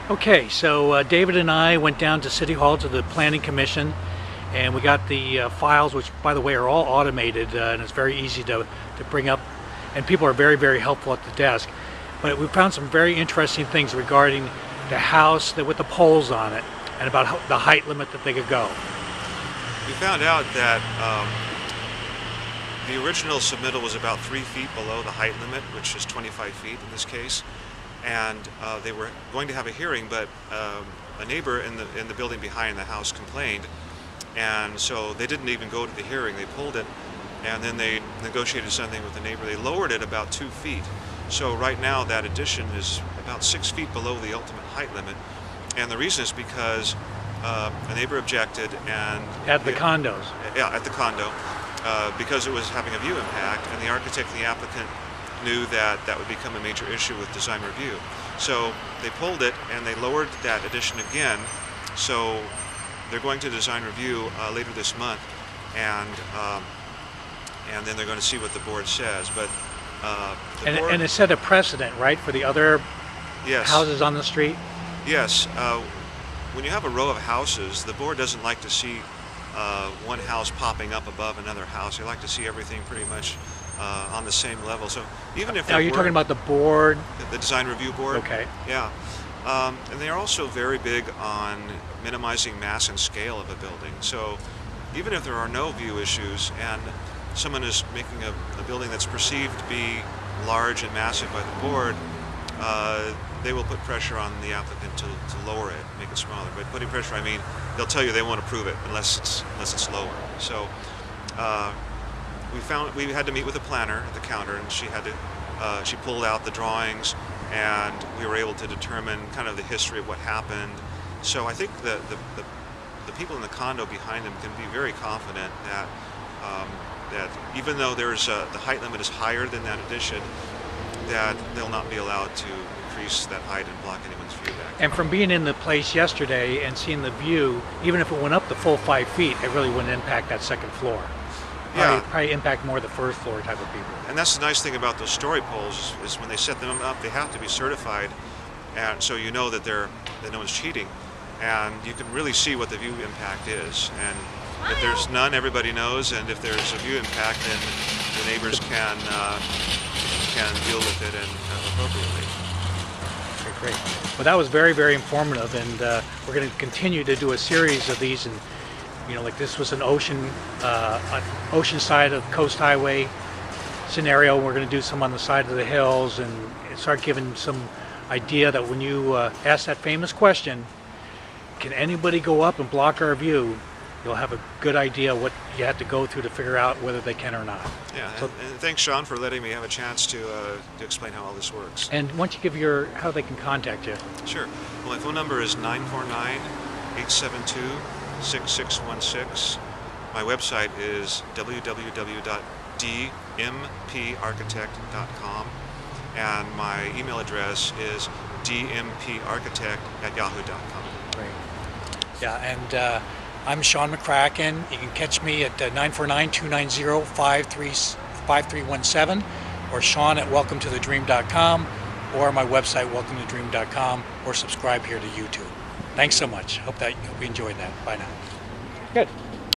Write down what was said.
Okay, so David and I went down to City Hall to the Planning Commission, and we got the files, which by the way are all automated, and it's very easy to bring up, and people are very helpful at the desk. But we found some very interesting things regarding the house with the poles on it, and about the height limit that they could go. We found out that the original submittal was about 3 feet below the height limit, which is 25 feet in this case. And they were going to have a hearing, but a neighbor in the building behind the house complained, and so they didn't even go to the hearing. They pulled it, and then they negotiated something with the neighbor. They lowered it about 2 feet. So right now that addition is about 6 feet below the ultimate height limit, and the reason is because a neighbor objected, and at the condos. Yeah, at the condo, because it was having a view impact, and the architect and the applicant knew that that would become a major issue with design review. So they pulled it and they lowered that addition again. So they're going to design review later this month, and then they're going to see what the board says. But and it set a precedent, right, for the other houses on the street? Yes. When you have a row of houses, the board doesn't like to see one house popping up above another house. They like to see everything pretty much on the same level. So even if now you're talking about the board, the design review board. Okay. Yeah, and they are also very big on minimizing mass and scale of a building. So even if there are no view issues and someone is making a building that's perceived to be large and massive by the board, they will put pressure on the applicant to lower it, make it smaller. By putting pressure, I mean they'll tell you they won't approve it unless it's lower. So we had to meet with a planner at the counter, and she pulled out the drawings, and we were able to determine kind of the history of what happened. So I think the people in the condo behind them can be very confident that that even though there's the height limit is higher than that addition, that they'll not be allowed to increase that height and block anyone's view back. And from being in the place yesterday and seeing the view, even if it went up the full 5 feet, it really wouldn't impact that second floor. Probably impact more the first floor type of people. And that's the nice thing about those story poles is when they set them up, they have to be certified, and so you know that no one's cheating, and you can really see what the view impact is. And if there's none, everybody knows, and if there's a view impact, then the neighbors can deal with it and appropriately. Okay, great. Well, that was very informative, and we're going to continue to do a series of these, and like this was an ocean side of Coast Highway scenario. We're going to do some on the side of the hills and start giving some idea that when you ask that famous question, can anybody go up and block our view, you'll have a good idea what you have to go through to figure out whether they can or not. Yeah, and thanks, Sean, for letting me have a chance to explain how all this works. And why don't you give how they can contact you? Sure. Well, my phone number is 949-872-6616. My website is www.dmparchitect.com, and my email address is dmparchitect@yahoo.com. Great. Yeah, and I'm Sean McCracken. You can catch me at 949-290-5317, or Sean at welcometothedream.com, or my website welcometodream.com, or subscribe here to YouTube. Thanks so much. Hope you enjoyed that. Bye now. Good.